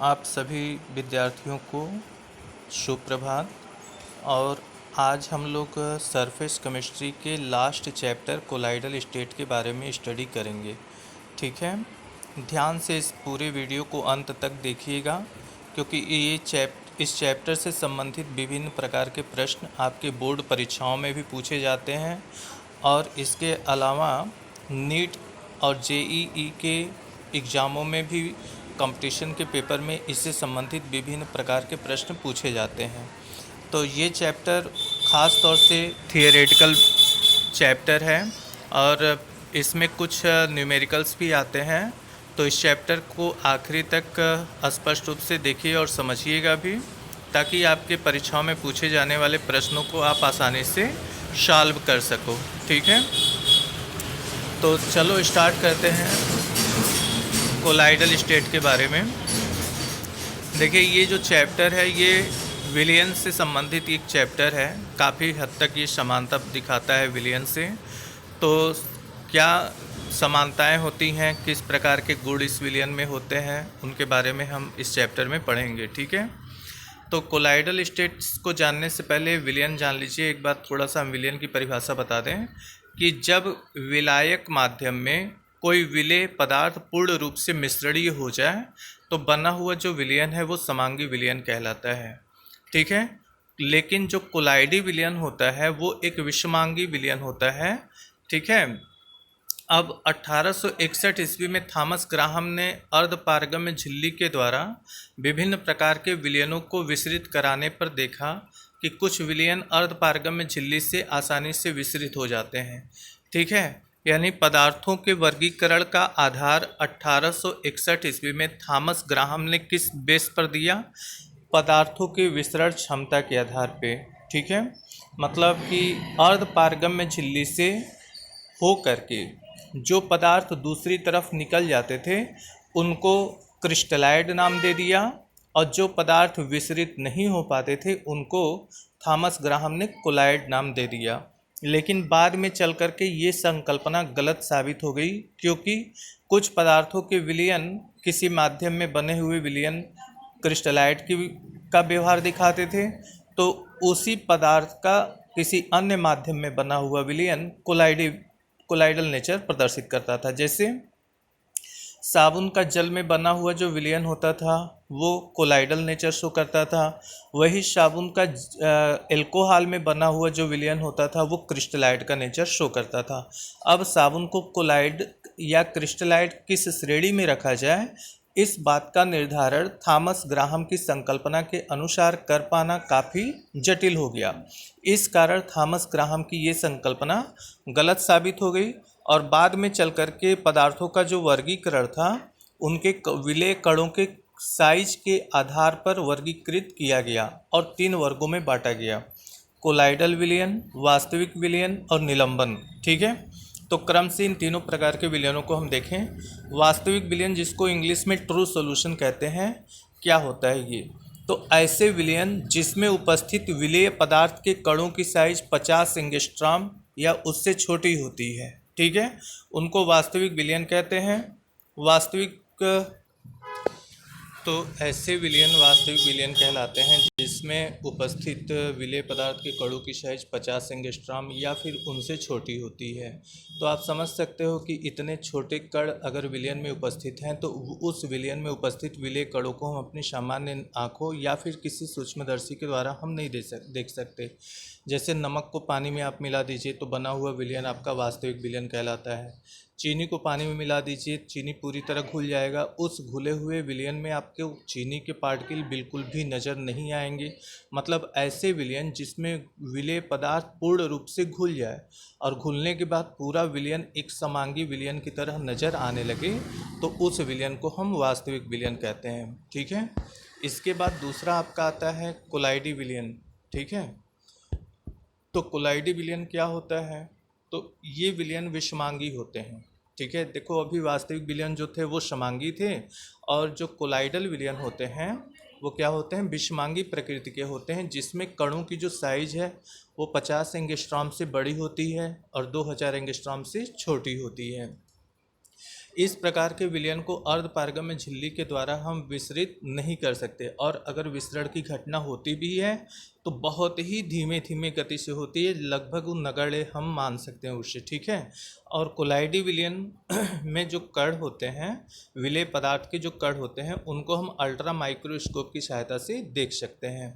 आप सभी विद्यार्थियों को सुप्रभात। और आज हम लोग सरफेस केमिस्ट्री के लास्ट चैप्टर कोलाइडल स्टेट के बारे में स्टडी करेंगे। ठीक है, ध्यान से इस पूरे वीडियो को अंत तक देखिएगा, क्योंकि इस चैप्टर से संबंधित विभिन्न प्रकार के प्रश्न आपके बोर्ड परीक्षाओं में भी पूछे जाते हैं, और इसके अलावा नीट और जेईई के एग्ज़ामों में भी कंपटीशन के पेपर में इससे संबंधित विभिन्न प्रकार के प्रश्न पूछे जाते हैं। तो ये चैप्टर ख़ास तौर से थियोरेटिकल चैप्टर है और इसमें कुछ न्यूमेरिकल्स भी आते हैं। तो इस चैप्टर को आखिरी तक स्पष्ट रूप से देखिए और समझिएगा भी, ताकि आपके परीक्षाओं में पूछे जाने वाले प्रश्नों को आप आसानी से सॉल्व कर सको। ठीक है, तो चलो स्टार्ट करते हैं कोलाइडल स्टेट के बारे में। देखिए, ये जो चैप्टर है ये विलियन से संबंधित एक चैप्टर है। काफ़ी हद तक ये समानता दिखाता है विलियन से। तो क्या समानताएं होती हैं, किस प्रकार के गुण इस विलियन में होते हैं, उनके बारे में हम इस चैप्टर में पढ़ेंगे। ठीक है, तो कोलाइडल स्टेट्स को जानने से पहले विलियन जान लीजिए। एक बार थोड़ा सा हम विलियन की परिभाषा बता दें कि जब विलायक माध्यम में कोई विलेय पदार्थ पूर्ण रूप से मिश्रणीय हो जाए तो बना हुआ जो विलियन है वो समांगी विलियन कहलाता है। ठीक है, लेकिन जो कोलाइडी विलियन होता है वो एक विषमांगी विलियन होता है। ठीक है, अब 1861 ईस्वी में थॉमस ग्राहम ने अर्धपारगम्य झिल्ली के द्वारा विभिन्न प्रकार के विलियनों को विसरित कराने पर देखा कि कुछ विलियन अर्धपारगम्य झिल्ली से आसानी से विसरित हो जाते हैं। ठीक है, यानी पदार्थों के वर्गीकरण का आधार 1861 ईस्वी में थॉमस ग्राहम ने किस बेस पर दिया? पदार्थों के विसरण क्षमता के आधार पे। ठीक है, मतलब कि अर्धपारगम्य झिल्ली से हो करके जो पदार्थ दूसरी तरफ निकल जाते थे उनको क्रिस्टलाइड नाम दे दिया, और जो पदार्थ विसरित नहीं हो पाते थे उनको थॉमस ग्राहम ने कोलाइड नाम दे दिया। लेकिन बाद में चल कर के ये संकल्पना गलत साबित हो गई, क्योंकि कुछ पदार्थों के विलियन किसी माध्यम में बने हुए विलियन क्रिस्टलाइड का व्यवहार दिखाते थे, तो उसी पदार्थ का किसी अन्य माध्यम में बना हुआ विलियन कोलाइडल नेचर प्रदर्शित करता था। जैसे साबुन का जल में बना हुआ जो विलियन होता था वो कोलाइडल नेचर शो करता था, वही साबुन का एल्कोहल में बना हुआ जो विलियन होता था वो क्रिस्टलाइड का नेचर शो करता था। अब साबुन को कोलाइड या क्रिस्टलाइड किस श्रेणी में रखा जाए, इस बात का निर्धारण थॉमस ग्राहम की संकल्पना के अनुसार कर पाना काफ़ी जटिल हो गया। इस कारण थॉमस ग्राहम की ये संकल्पना गलत साबित हो गई, और बाद में चल कर के पदार्थों का जो वर्गीकरण था उनके विलेय कणों के साइज के आधार पर वर्गीकृत किया गया और 3 वर्गों में बांटा गया: कोलाइडल विलियन, वास्तविक विलियन और निलंबन। ठीक है, तो क्रम से इन तीनों प्रकार के विलियनों को हम देखें। वास्तविक विलियन, जिसको इंग्लिश में ट्रू सॉल्यूशन कहते हैं, क्या होता है ये? तो ऐसे विलियन जिसमें उपस्थित विलेय पदार्थ के कणों की साइज 50 एंगस्ट्रॉम या उससे छोटी होती है। ठीक है, उनको वास्तविक विलियन कहते हैं। तो ऐसे विलियन वास्तविक विलियन कहलाते हैं जिसमें उपस्थित विलेय पदार्थ के कणों की साइज 50 एंगस्ट्रॉम या फिर उनसे छोटी होती है। तो आप समझ सकते हो कि इतने छोटे कण अगर विलियन में उपस्थित हैं तो उस विलियन में उपस्थित विलेय कणों को हम अपनी सामान्य आँखों या फिर किसी सूक्ष्मदर्शी के द्वारा हम नहीं देख सकते। जैसे नमक को पानी में आप मिला दीजिए तो बना हुआ विलियन आपका वास्तविक विलियन कहलाता है। चीनी को पानी में मिला दीजिए, चीनी पूरी तरह घुल जाएगा, उस घुले हुए विलियन में आपके चीनी के पार्टिकल बिल्कुल भी नज़र नहीं आएंगे। मतलब ऐसे विलियन जिसमें विलेय पदार्थ पूर्ण रूप से घुल जाए और घुलने के बाद पूरा विलियन एक समांगी विलियन की तरह नज़र आने लगे, तो उस विलियन को हम वास्तविक विलियन कहते हैं। ठीक है, इसके बाद दूसरा आपका आता है कोलाइडी विलियन। ठीक है, तो कोलाइडी विलियन क्या होता है? तो ये विलियन विषमांगी होते हैं। ठीक है, देखो अभी वास्तविक विलियन जो थे वो समांगी थे, और जो कोलाइडल विलियन होते हैं वो क्या होते हैं? विषमांगी प्रकृति के होते हैं, जिसमें कणों की जो साइज है वो 50 एंगस्ट्रॉम से बड़ी होती है और 2000 एंगस्ट्रॉम से छोटी होती है। इस प्रकार के विलयन को अर्धपारगम्य झिल्ली के द्वारा हम विसरित नहीं कर सकते, और अगर विसरण की घटना होती भी है तो बहुत ही धीमे धीमे गति से होती है, लगभग नगण्य हम मान सकते हैं उससे, ठीक है। और कोलाइडी विलयन में जो कण होते हैं, विलेय पदार्थ के जो कण होते हैं, उनको हम अल्ट्रा माइक्रोस्कोप की सहायता से देख सकते हैं।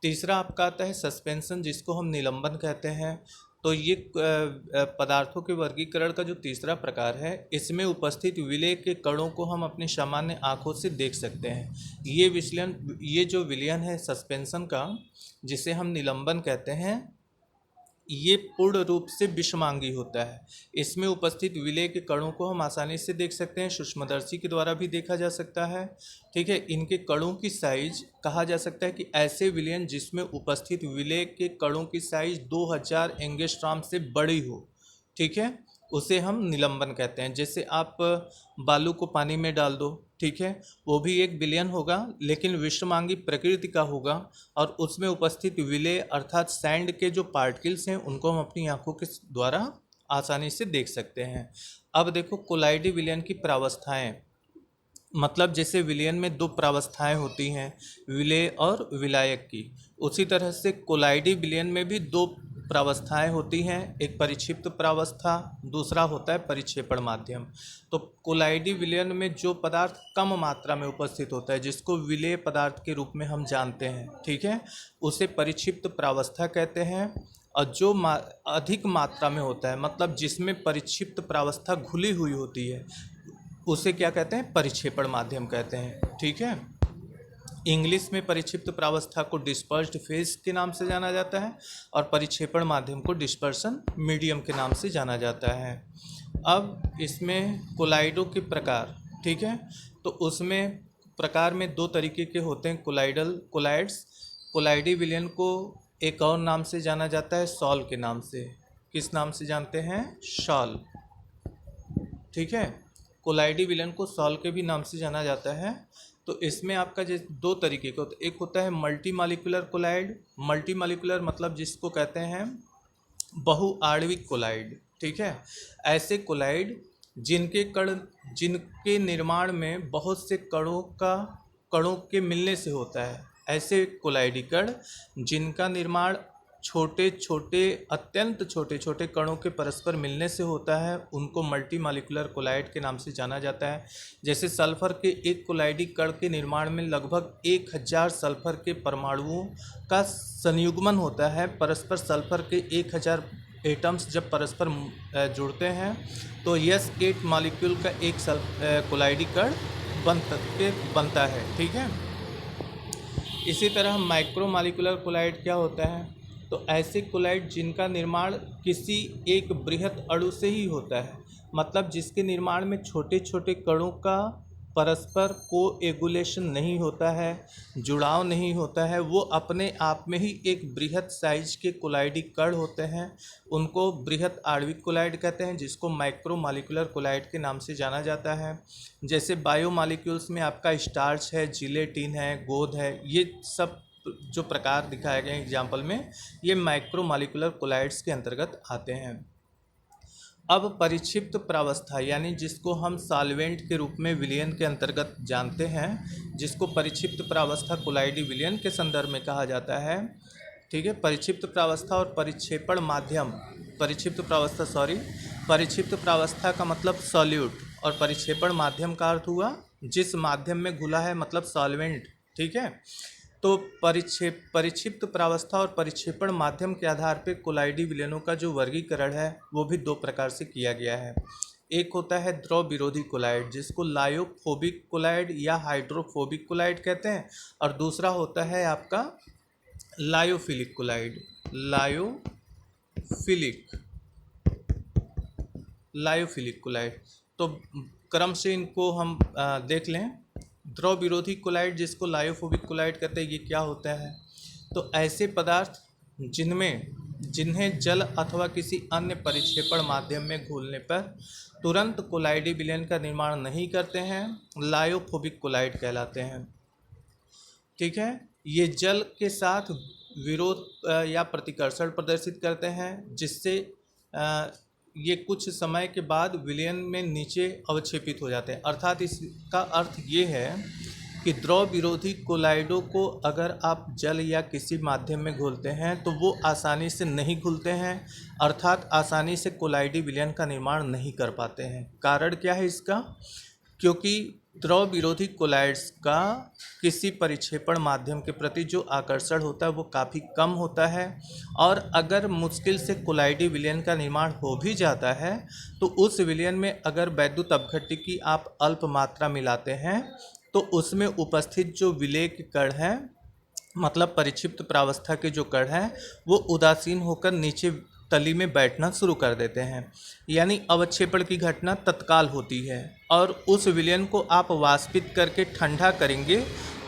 तीसरा आपका आता है सस्पेंशन, जिसको हम निलंबन कहते हैं। तो ये पदार्थों के वर्गीकरण का जो तीसरा प्रकार है, इसमें उपस्थित विलेय के कणों को हम अपनी सामान्य आंखों से देख सकते हैं। ये जो विलयन है सस्पेंशन का, जिसे हम निलंबन कहते हैं, ये पूर्ण रूप से विषमांगी होता है। इसमें उपस्थित विलेय के कणों को हम आसानी से देख सकते हैं, सूक्ष्मदर्शी के द्वारा भी देखा जा सकता है, ठीक है। इनके कणों की साइज कहा जा सकता है कि ऐसे विलयन जिसमें उपस्थित विलेय के कणों की साइज 2000 एंगस्ट्रॉम से बड़ी हो, ठीक है, उसे हम निलंबन कहते हैं। जैसे आप बालू को पानी में डाल दो, ठीक है, वो भी एक विलयन होगा लेकिन विषमांगी प्रकृति का होगा, और उसमें उपस्थित विलेय अर्थात सैंड के जो पार्टिकल्स हैं उनको हम अपनी आंखों के द्वारा आसानी से देख सकते हैं। अब देखो कोलाइडी विलयन की प्रावस्थाएं, मतलब जैसे विलयन में दो प्रावस्थाएं होती हैं, विलेय और विलायक की, उसी तरह से कोलाइडी विलयन में भी दो प्रावस्थाएं होती हैं, एक परिक्षिप्त प्रावस्था, दूसरा होता है परिक्षेपण माध्यम। तो कोलाइडी विलयन में जो पदार्थ कम मात्रा में उपस्थित होता है, जिसको विलेय पदार्थ के रूप में हम जानते हैं, ठीक है, उसे परिक्षिप्त प्रावस्था कहते हैं। और जो अधिक मात्रा में होता है, मतलब जिसमें परिक्षिप्त प्रावस्था घुली हुई होती है, उसे क्या कहते हैं, परिक्षेपण माध्यम कहते हैं, ठीक है। इंग्लिश में परिक्षिप्त प्रावस्था को डिस्पर्स्ड फेज के नाम से जाना जाता है, और परिक्षेपण माध्यम को डिस्पर्सन मीडियम के नाम से जाना जाता है। अब इसमें कोलाइडो के प्रकार, ठीक है, तो उसमें प्रकार में दो तरीके के होते हैं, कोलाइड्स। कोलाइडी विलयन को एक और नाम से जाना जाता है, सॉल के नाम से। किस नाम से जानते हैं, सॉल, ठीक है। कोलाइडी विलयन को सॉल के भी नाम से जाना जाता है। तो इसमें आपका जैसे दो तरीके का होता है, एक होता है multi molecular colloid. Multi molecular मतलब जिसको कहते हैं बहुआण्विक कोलाइड, ठीक है। ऐसे कोलाइड जिनके निर्माण में बहुत से कणों के मिलने से होता है, ऐसे कोलाइडी कण जिनका निर्माण अत्यंत छोटे छोटे कणों के परस्पर मिलने से होता है, उनको मल्टी मॉलिक्यूलर कोलाइड के नाम से जाना जाता है। जैसे सल्फर के एक कोलाइडी कण के निर्माण में लगभग 1000 सल्फर के परमाणुओं का संयुग्मन होता है। परस्पर सल्फर के 1000 एटम्स जब परस्पर जुड़ते हैं तो S8 मॉलिक्यूल का एक कोलाइडी कण बनता है, ठीक है। इसी तरह माइक्रो मॉलिक्यूलर कोलाइड क्या होता है, तो ऐसे कोलाइड जिनका निर्माण किसी एक बृहत अणु से ही होता है, मतलब जिसके निर्माण में छोटे छोटे कणों का परस्पर कोएगुलेशन नहीं होता है, जुड़ाव नहीं होता है, वो अपने आप में ही एक बृहत साइज के कोलाइडी कण होते हैं, उनको बृहत आणविक कोलाइड कहते हैं, जिसको माइक्रो मॉलिक्यूलर कोलाइड के नाम से जाना जाता है। जैसे बायो मॉलिक्यूल्स में आपका स्टार्च है, जिलेटिन है, गोंद है, ये सब जो प्रकार दिखाए गए एग्जाम्पल में, ये माइक्रो मॉलिक्यूलर कोलाइड्स के अंतर्गत आते हैं। अब परिक्षिप्त प्रावस्था, यानी जिसको हम सॉल्वेंट के रूप में विलयन के अंतर्गत जानते हैं, जिसको परिक्षिप्त प्रावस्था कोलाइडी विलयन के संदर्भ में कहा जाता है, ठीक है। परिक्षिप्त प्रावस्था और परिक्षेपण माध्यम, परिक्षिप्त प्रावस्था का मतलब सॉल्यूट, और परिक्षेपण माध्यम का अर्थ हुआ जिस माध्यम में घुला है, मतलब सॉल्वेंट, ठीक है। तो परिक्षिप्त प्रावस्था और परिक्षेपण माध्यम के आधार पर कोलाइडी विलयनों का जो वर्गीकरण है वो भी दो प्रकार से किया गया है। एक होता है द्रव विरोधी कोलाइड, जिसको लायोफोबिक कोलाइड या हाइड्रोफोबिक कोलाइड कहते हैं, और दूसरा होता है आपका लायोफिलिक कोलाइड। लायोफिलिक कोलाइड, तो क्रम से इनको हम देख लें। द्रव विरोधी कोलाइड, जिसको लायोफोबिक कोलाइड कहते हैं, ये क्या होता है, तो ऐसे पदार्थ जिन्हें जल अथवा किसी अन्य परिक्षेपण माध्यम में घुलने पर तुरंत कोलाइडी विलयन का निर्माण नहीं करते हैं, लायोफोबिक कोलाइड कहलाते हैं, ठीक है। ये जल के साथ विरोध या प्रतिकर्षण प्रदर्शित करते हैं, जिससे ये कुछ समय के बाद विलयन में नीचे अवक्षेपित हो जाते हैं। अर्थात इसका अर्थ ये है कि द्रव विरोधी कोलाइडों को अगर आप जल या किसी माध्यम में घोलते हैं तो वो आसानी से नहीं घुलते हैं, अर्थात आसानी से कोलाइडी विलयन का निर्माण नहीं कर पाते हैं। कारण क्या है इसका? क्योंकि द्रव विरोधी कोलाइड्स का किसी परिक्षेपण माध्यम के प्रति जो आकर्षण होता है वो काफ़ी कम होता है, और अगर मुश्किल से कोलाइडी विलयन का निर्माण हो भी जाता है तो उस विलयन में अगर वैद्युत अपघट्य आप अल्प मात्रा मिलाते हैं तो उसमें उपस्थित जो विलेय के कण हैं, मतलब परिक्षिप्त प्रावस्था के जो कण हैं, वो उदासीन होकर नीचे तली में बैठना शुरू कर देते हैं, यानी अवक्षेपण की घटना तत्काल होती है। और उस विलयन को आप वाष्पित करके ठंडा करेंगे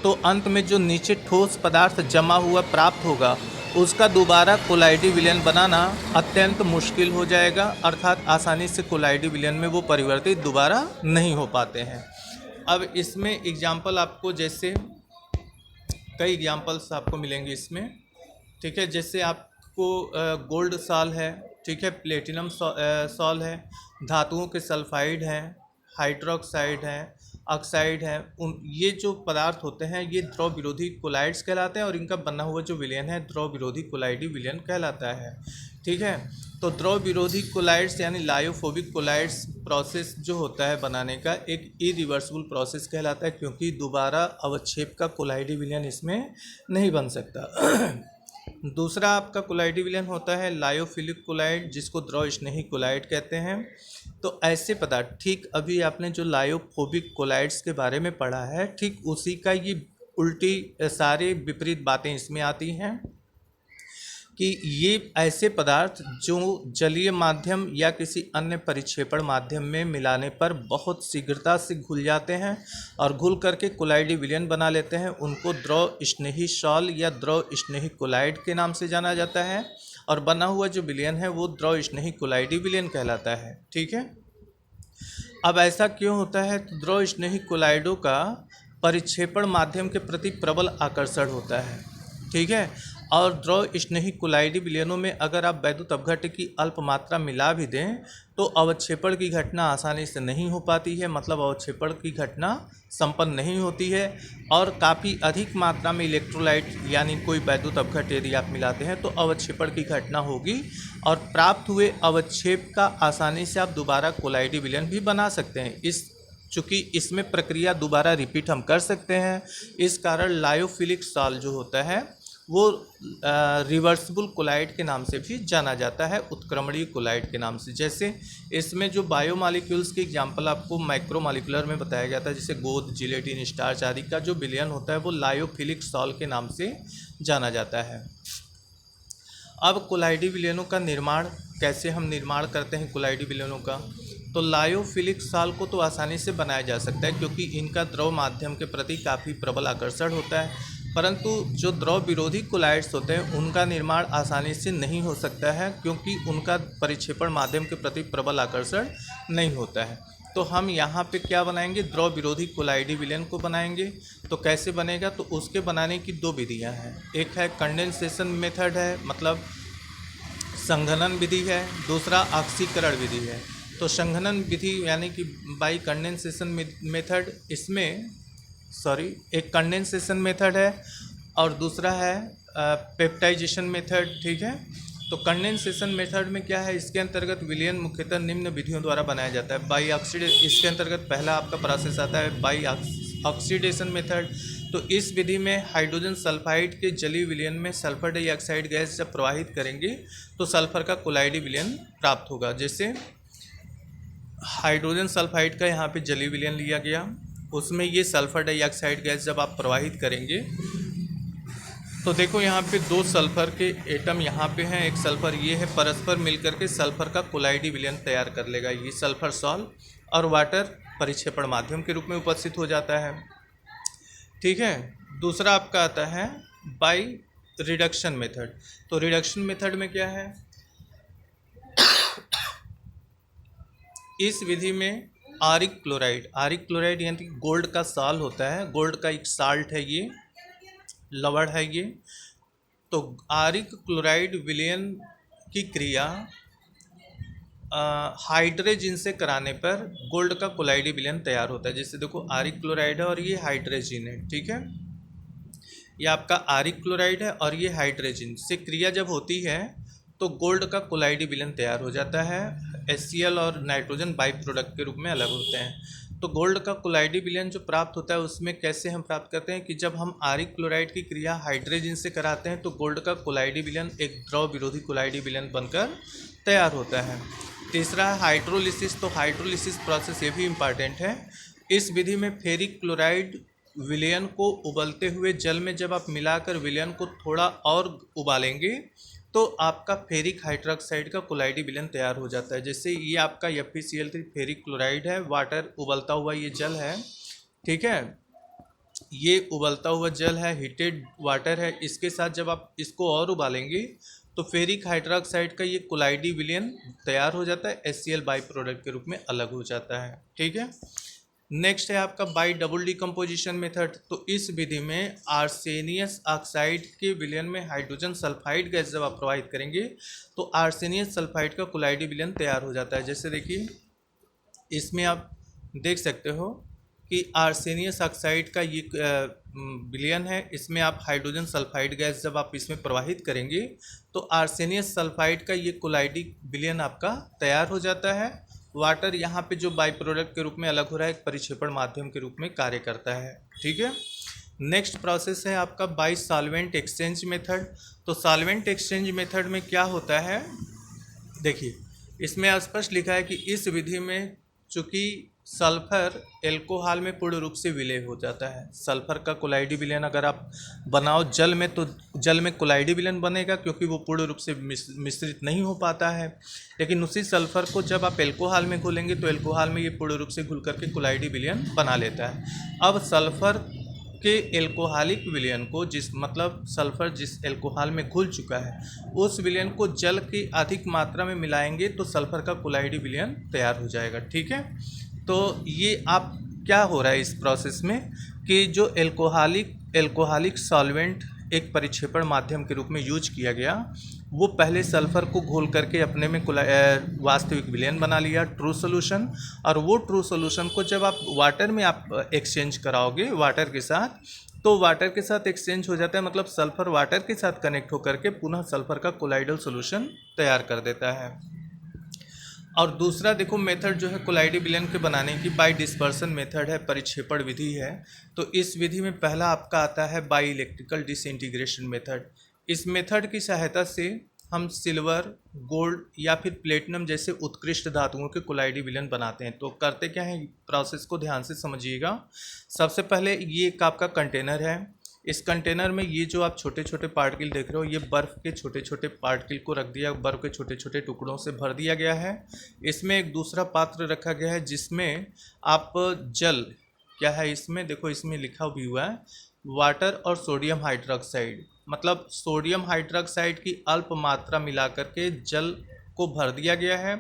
तो अंत में जो नीचे ठोस पदार्थ जमा हुआ प्राप्त होगा उसका दोबारा कोलाइडी विलयन बनाना अत्यंत मुश्किल हो जाएगा, अर्थात आसानी से कोलाइडी विलयन में वो परिवर्तित दोबारा नहीं हो पाते हैं। अब इसमें एग्जाम्पल आपको, जैसे कई एग्जाम्पल्स आपको मिलेंगे इसमें, ठीक है। जैसे आपको गोल्ड सॉल है, ठीक है, प्लेटिनम सॉल है, धातुओं के सल्फाइड हैं, हाइड्रोक्साइड हैं, ऑक्साइड हैं, ये जो पदार्थ होते हैं ये द्रव विरोधी कोलाइड्स कहलाते हैं, और इनका बना हुआ जो विलयन है द्रव विरोधी कोलाइडी विलयन कहलाता है, ठीक है। तो द्रव विरोधी कोलाइड्स यानी लायोफोबिक कोलाइड्स प्रोसेस जो होता है बनाने का एक इरिवर्सिबल प्रोसेस कहलाता है, क्योंकि दोबारा अवक्षेप का कोलाइडी विलयन इसमें नहीं बन सकता। दूसरा आपका कोलाइडी विलयन होता है लायोफिलिक कोलाइड, जिसको द्रव स्नेही कोलाइड कहते हैं। तो ऐसे पदार्थ, ठीक अभी आपने जो लायोफोबिक कोलाइड्स के बारे में पढ़ा है, ठीक उसी का ये उल्टी सारे विपरीत बातें इसमें आती हैं कि ये ऐसे पदार्थ जो जलीय माध्यम या किसी अन्य परिक्षेपण माध्यम में मिलाने पर बहुत शीघ्रता से घुल जाते हैं और घुल करके कोलाइडी विलयन बना लेते हैं, उनको द्रव स्नेही सॉल या द्रव स्नेही कोलाइड के नाम से जाना जाता है, और बना हुआ जो विलयन है वो द्रव स्नेही कोलाइडी विलयन कहलाता है, ठीक है। अब ऐसा क्यों होता है? तो द्रव स्नेही कोलाइडों का परिक्षेपण माध्यम के प्रति प्रबल आकर्षण होता है, ठीक है। और द्रव स्नेही कोलाइडी विलयनों में अगर आप वैद्युत अपघट्य की अल्प मात्रा मिला भी दें तो अवक्षेपण की घटना आसानी से नहीं हो पाती है, मतलब अवक्षेपण की घटना संपन्न नहीं होती है, और काफ़ी अधिक मात्रा में इलेक्ट्रोलाइट यानी कोई वैद्युत अपघट्य यदि आप मिलाते हैं तो अवक्षेपण की घटना होगी, और प्राप्त हुए अवक्षेप का आसानी से आप दोबारा कोलाइडी विलयन भी बना सकते हैं। चूँकि इसमें प्रक्रिया दोबारा रिपीट हम कर सकते हैं, इस कारण लायोफिलिक सॉल जो होता है वो रिवर्सिबल कोलाइड के नाम से भी जाना जाता है, उत्क्रमणीय कोलाइड के नाम से। जैसे इसमें जो बायोमॉलिक्यूल्स की एग्जांपल आपको माइक्रोमॉलिक्यूलर में बताया गया था, जैसे गोंद, जिलेटिन, स्टार्च आदि का जो विलयन होता है वो लायोफिलिक सॉल के नाम से जाना जाता है। अब कोलाइडी विलयनों का निर्माण कैसे हम निर्माण करते हैं कोलाइडी विलयनों का? तो लायोफिलिक सॉल को तो आसानी से बनाया जा सकता है, क्योंकि इनका द्रव माध्यम के प्रति काफ़ी प्रबल आकर्षण होता है, परंतु जो द्रव विरोधी कोलाइड्स होते हैं उनका निर्माण आसानी से नहीं हो सकता है, क्योंकि उनका परिक्षेपण माध्यम के प्रति प्रबल आकर्षण नहीं होता है। तो हम यहाँ पे क्या बनाएंगे? द्रव विरोधी कोलाइडी विलयन को बनाएंगे। तो कैसे बनेगा? तो उसके बनाने की दो विधियाँ हैं, एक है कंडेंसेशन मेथड है, मतलब संघनन विधि है, दूसरा ऑक्सीकरण विधि है। तो संघनन विधि यानी कि बाई कंडेंसेशन मेथड, इसमें एक कंडेंसेशन मेथड है और दूसरा है पेप्टाइजेशन मेथड, ठीक है। तो कंडेंसेशन मेथड में क्या है? इसके अंतर्गत विलयन मुख्यतः निम्न विधियों द्वारा बनाया जाता है। बाई ऑक्सीडेशन, इसके अंतर्गत पहला आपका प्रोसेस आता है बाई ऑक्सीडेशन मेथड। तो इस विधि में हाइड्रोजन सल्फाइड के जलीय विलयन में सल्फर डाइऑक्साइड गैस जब प्रवाहित करेंगे तो सल्फर का कोलाइडी विलयन प्राप्त होगा। जैसे हाइड्रोजन सल्फाइड का यहाँ पे जलीय विलयन लिया गया, उसमें ये सल्फर डाइऑक्साइड गैस जब आप प्रवाहित करेंगे तो देखो यहाँ पे दो सल्फर के एटम यहाँ पे हैं, एक सल्फर ये है, परस्पर मिलकर के सल्फर का कोलाइडी विलयन तैयार कर लेगा। ये सल्फर सॉल और वाटर परिक्षेपण माध्यम के रूप में उपस्थित हो जाता है, ठीक है। दूसरा आपका आता है बाई रिडक्शन मेथड। तो रिडक्शन मेथड में क्या है? इस विधि में आरिक क्लोराइड यानी कि गोल्ड का साल होता है, गोल्ड का एक साल्ट है, ये लवण है ये। तो आरिक क्लोराइड विलयन की क्रिया हाइड्रोजन से कराने पर गोल्ड का कोलाइडी विलयन तैयार होता है। जैसे देखो आरिक क्लोराइड है और ये हाइड्रोजन है, ठीक है। ये आपका आरिक क्लोराइड है और ये हाइड्रोजन से क्रिया जब होती है तो गोल्ड का कोलाइडी विलयन तैयार हो जाता है। HCl और नाइट्रोजन बाई प्रोडक्ट के रूप में अलग होते हैं। तो गोल्ड का कोलाइडी विलयन जो प्राप्त होता है उसमें कैसे हम प्राप्त करते हैं कि जब हम आरिक क्लोराइड की क्रिया हाइड्रोजन से कराते हैं तो गोल्ड का कोलाइडी विलयन एक द्रव विरोधी कोलाइडी विलयन बनकर तैयार होता है। तीसरा है हाइड्रोलिसिस। तो हाइड्रोलिसिस प्रोसेस ये भी इम्पॉर्टेंट है। इस विधि में फेरिक क्लोराइड विलयन को उबलते हुए जल में जब आप मिलाकर विलयन को थोड़ा और उबालेंगे तो आपका फेरिक हाइड्रोक्साइड का कोलाइडी विलयन तैयार हो जाता है। जैसे ये आपका FeCl3 फेरिक क्लोराइड है, वाटर उबलता हुआ ये जल है, ठीक है। ये उबलता हुआ जल है, हीटेड वाटर है। इसके साथ जब आप इसको और उबालेंगे तो फेरिक हाइड्रोक्साइड का ये कोलाइडी विलयन तैयार हो जाता है, HCl बाई प्रोडक्ट के रूप में अलग हो जाता है, ठीक है। नेक्स्ट है आपका बाई डबल डिकम्पोजिशन मेथड। तो इस विधि में आर्सेनियस ऑक्साइड के विलयन में हाइड्रोजन सल्फाइड गैस जब आप प्रवाहित करेंगे तो आर्सेनियस सल्फाइड का कोलाइडी विलयन तैयार हो जाता है। जैसे देखिए इसमें आप देख सकते हो कि आर्सेनियस ऑक्साइड का ये विलयन है। इसमें आप हाइड्रोजन सल्फाइड गैस जब आप इसमें प्रवाहित करेंगे तो आर्सेनियस सल्फाइड का ये कोलाइडी विलयन आपका तैयार हो जाता है। वाटर यहाँ पे जो बाई प्रोडक्ट के रूप में अलग हो रहा है एक परिक्षेपण माध्यम के रूप में कार्य करता है, ठीक है। नेक्स्ट प्रोसेस है आपका बाई सॉल्वेंट एक्सचेंज मेथड। तो सॉल्वेंट एक्सचेंज मेथड में क्या होता है, देखिए इसमें स्पष्ट लिखा है कि इस विधि में चूँकि सल्फर एल्कोहल में पूर्ण रूप से विलय हो जाता है। सल्फर का कोलाइडी विलयन अगर आप बनाओ जल में तो जल में कोलाइडी विलयन बनेगा क्योंकि वो पूर्ण रूप से मिश्रित नहीं हो पाता है। लेकिन उसी सल्फर को जब आप एल्कोहल में घोलेंगे तो एल्कोहल में ये पूर्ण रूप से घुल करके कोलाइडी विलयन बना लेता है। अब सल्फर के एल्कोहलिक विलयन को मतलब सल्फर जिस एल्कोहल में घुल चुका है उस विलयन को जल की अधिक मात्रा में मिलाएंगे तो सल्फर का कोलाइडी विलयन तैयार हो जाएगा, ठीक है। तो ये आप क्या हो रहा है इस प्रोसेस में कि जो एल्कोहलिक सॉल्वेंट एक परिक्षेपण माध्यम के रूप में यूज किया गया वो पहले सल्फर को घोल करके अपने में वास्तविक विलयन बना लिया, ट्रू सॉल्यूशन। और वो ट्रू सॉल्यूशन को जब आप वाटर में आप एक्सचेंज कराओगे वाटर के साथ तो वाटर के साथ एक्सचेंज हो जाता है, मतलब सल्फर वाटर के साथ कनेक्ट होकर के पुनः सल्फर का कोलाइडल सॉल्यूशन तैयार कर देता है। और दूसरा देखो मेथड जो है कोलाइडी विलयन के बनाने की बाई डिस्पर्सन मेथड है, परिक्षेपण विधि है। तो इस विधि में पहला आपका आता है बाई इलेक्ट्रिकल डिसइंटीग्रेशन मेथड। इस मेथड की सहायता से हम सिल्वर, गोल्ड या फिर प्लेटिनम जैसे उत्कृष्ट धातुओं के कोलाइडी विलयन बनाते हैं। तो करते क्या है, प्रोसेस को ध्यान से समझिएगा। सबसे पहले ये एक आपका कंटेनर है। इस कंटेनर में ये जो आप छोटे छोटे पार्टिकल देख रहे हो ये बर्फ़ के छोटे छोटे पार्टिकल को रख दिया, बर्फ़ के छोटे छोटे टुकड़ों से भर दिया गया है। इसमें एक दूसरा पात्र रखा गया है जिसमें आप जल क्या है, इसमें देखो इसमें लिखा भी हुआ है वाटर और सोडियम हाइड्रोक्साइड, मतलब सोडियम हाइड्रोक्साइड की अल्प मात्रा मिला करके जल को भर दिया गया है।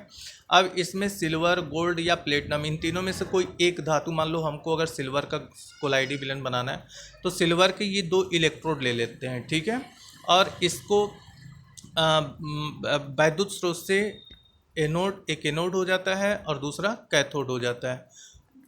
अब इसमें सिल्वर, गोल्ड या प्लेटिनम इन तीनों में से कोई एक धातु, मान लो हमको अगर सिल्वर का कोलाइडी विलयन बनाना है तो सिल्वर के ये 2 इलेक्ट्रोड ले लेते हैं, ठीक है। और इसको वैद्युत स्रोत से एक एनोड हो जाता है और दूसरा कैथोड हो जाता है।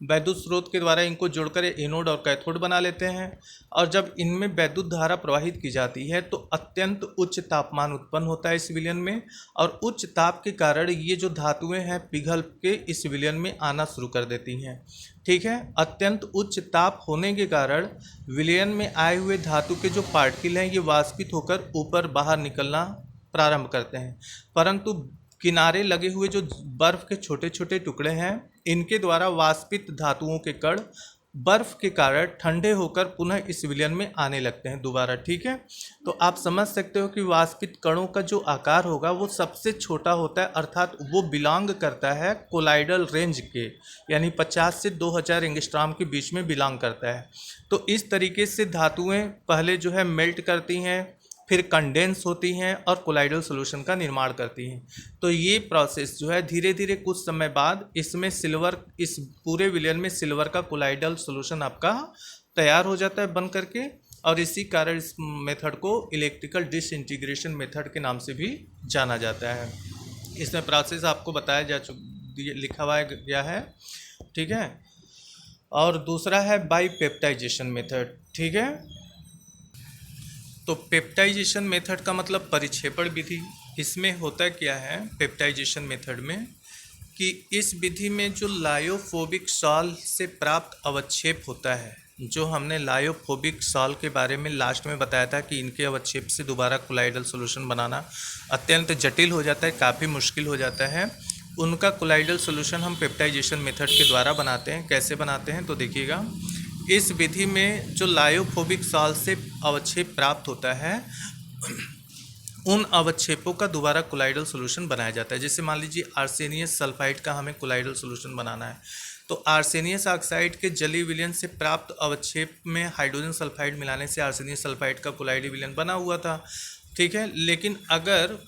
वैद्युत स्रोत के द्वारा इनको जोड़कर एनोड और कैथोड बना लेते हैं। और जब इनमें वैद्युत धारा प्रवाहित की जाती है तो अत्यंत उच्च तापमान उत्पन्न होता है इस विलयन में, और उच्च ताप के कारण ये जो धातुएं हैं पिघल के इस विलयन में आना शुरू कर देती हैं, ठीक है। अत्यंत उच्च ताप होने के कारण विलयन में आए हुए धातु के जो पार्टिकल हैं ये वाष्पित होकर ऊपर बाहर निकलना प्रारंभ करते हैं, परंतु किनारे लगे हुए जो बर्फ़ के छोटे छोटे टुकड़े हैं इनके द्वारा वाष्पित धातुओं के कण बर्फ़ के कारण ठंडे होकर पुनः इस विलयन में आने लगते हैं दोबारा, ठीक है। तो आप समझ सकते हो कि वाष्पित कणों का जो आकार होगा वो सबसे छोटा होता है, अर्थात वो बिलोंग करता है कोलाइडल रेंज के, यानी 50 से 2000 एंगस्ट्रॉम के बीच में बिलोंग करता है। तो इस तरीके से धातुएं पहले जो है मेल्ट करती हैं, फिर कंडेंस होती हैं और कोलाइडल सॉल्यूशन का निर्माण करती हैं। तो ये प्रोसेस जो है धीरे धीरे कुछ समय बाद इसमें सिल्वर, इस पूरे विलयन में सिल्वर का कोलाइडल सॉल्यूशन आपका तैयार हो जाता है बन करके, और इसी कारण इस मेथड को इलेक्ट्रिकल डिसइंटीग्रेशन मेथड के नाम से भी जाना जाता है। इसमें प्रोसेस आपको बताया लिखा हुआ गया है, ठीक है। और दूसरा है बाई पेप्टाइजेशन मेथड, ठीक है। तो पेप्टाइजेशन मेथड का मतलब परिक्षेपण विधि। इसमें होता क्या है पेप्टाइजेशन मेथड में कि इस विधि में जो लायोफोबिक सॉल्ट से प्राप्त अवक्षेप होता है, जो हमने लायोफोबिक सॉल्ट के बारे में लास्ट में बताया था कि इनके अवक्षेप से दोबारा कोलाइडल सॉल्यूशन बनाना अत्यंत जटिल हो जाता है, काफ़ी मुश्किल हो जाता है। उनका कोलाइडल सॉल्यूशन हम पेप्टाइजेशन मेथड के द्वारा बनाते हैं। कैसे बनाते हैं तो देखिएगा, इस विधि में जो लायोफोबिक सॉल्ट से अवक्षेप प्राप्त होता है उन अवक्षेपों का दोबारा कोलाइडल सॉल्यूशन बनाया जाता है। जैसे मान लीजिए आर्सेनियस सल्फाइड का हमें कोलाइडल सॉल्यूशन बनाना है, तो आर्सेनियस ऑक्साइड के जलीय विलयन से प्राप्त अवक्षेप में हाइड्रोजन सल्फाइड मिलाने से आर्सेनियस सल्फाइड का कोलाइडल विलयन बना हुआ था, ठीक है। लेकिन अगर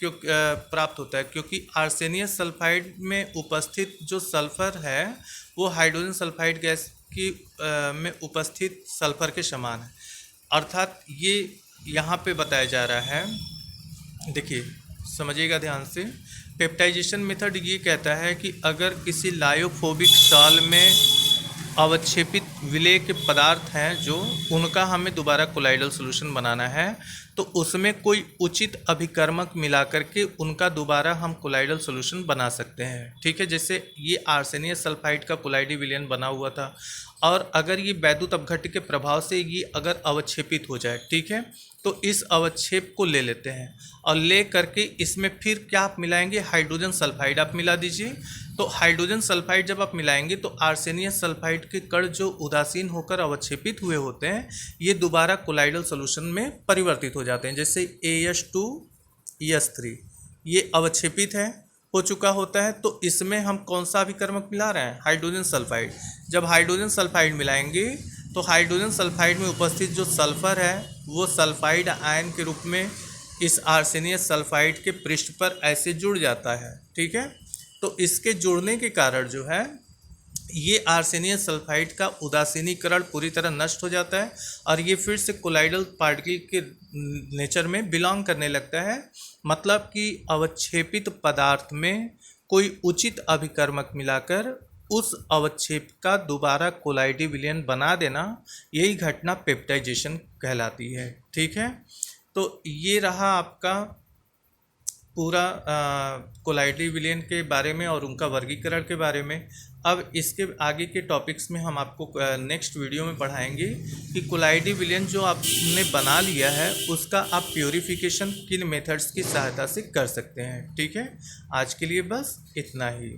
प्राप्त होता है क्योंकि आर्सेनियस सल्फाइड में उपस्थित जो सल्फर है वो हाइड्रोजन सल्फाइड गैस की में उपस्थित सल्फर के समान है। अर्थात ये यहाँ पे बताया जा रहा है, देखिए समझिएगा ध्यान से। पेप्टाइजेशन मेथड ये कहता है कि अगर किसी लायोफोबिक सॉल्ट में अवक्षेपित विलेय के पदार्थ हैं जो उनका हमें दोबारा कोलाइडल सॉल्यूशन बनाना है, तो उसमें कोई उचित अभिकर्मक मिला करके उनका दोबारा हम कोलाइडल सॉल्यूशन बना सकते हैं, ठीक है। जैसे ये आर्सेनियस सल्फाइड का कोलाइडल विलयन बना हुआ था, और अगर ये वैद्युत अपघट्य के प्रभाव से ये अगर अवक्षेपित हो जाए, ठीक है, तो इस अवक्षेप को ले लेते हैं और ले करके इसमें फिर क्या आप मिलाएंगे, हाइड्रोजन सल्फाइड आप मिला दीजिए। तो हाइड्रोजन सल्फाइड जब आप मिलाएंगे तो आर्सेनियस सल्फाइड के कण जो उदासीन होकर अवक्षेपित हुए होते हैं ये दोबारा कोलाइडल सॉल्यूशन में परिवर्तित हो जाते हैं। जैसे AS2ES3 ये अवक्षेपित हो चुका होता है, तो इसमें हम कौन सा अभिकर्मक मिला रहे हैं, हाइड्रोजन सल्फाइड। जब हाइड्रोजन सल्फाइड मिलाएंगे तो हाइड्रोजन सल्फाइड में उपस्थित जो सल्फर है वो सल्फाइड आयन के रूप में इस आर्सेनियस सल्फाइड के पृष्ठ पर ऐसे जुड़ जाता है, ठीक है। तो इसके जुड़ने के कारण जो है ये आर्सेनियस सल्फाइड का उदासीनीकरण पूरी तरह नष्ट हो जाता है और ये फिर से कोलाइडल पार्टिकल के नेचर में बिलोंग करने लगता है। मतलब कि अवक्षेपित पदार्थ में कोई उचित अभिकर्मक मिलाकर उस अवक्षेप का दोबारा कोलाइडल विलयन बना देना, यही घटना पेप्टाइजेशन कहलाती है, ठीक है। तो ये रहा आपका पूरा कोलाइडल विलयन के बारे में और उनका वर्गीकरण के बारे में। अब इसके आगे के टॉपिक्स में हम आपको नेक्स्ट वीडियो में पढ़ाएंगे कि कोलाइडल विलयन जो आपने बना लिया है उसका आप प्योरीफिकेशन किन मेथड्स की सहायता से कर सकते हैं, ठीक है। आज के लिए बस इतना ही।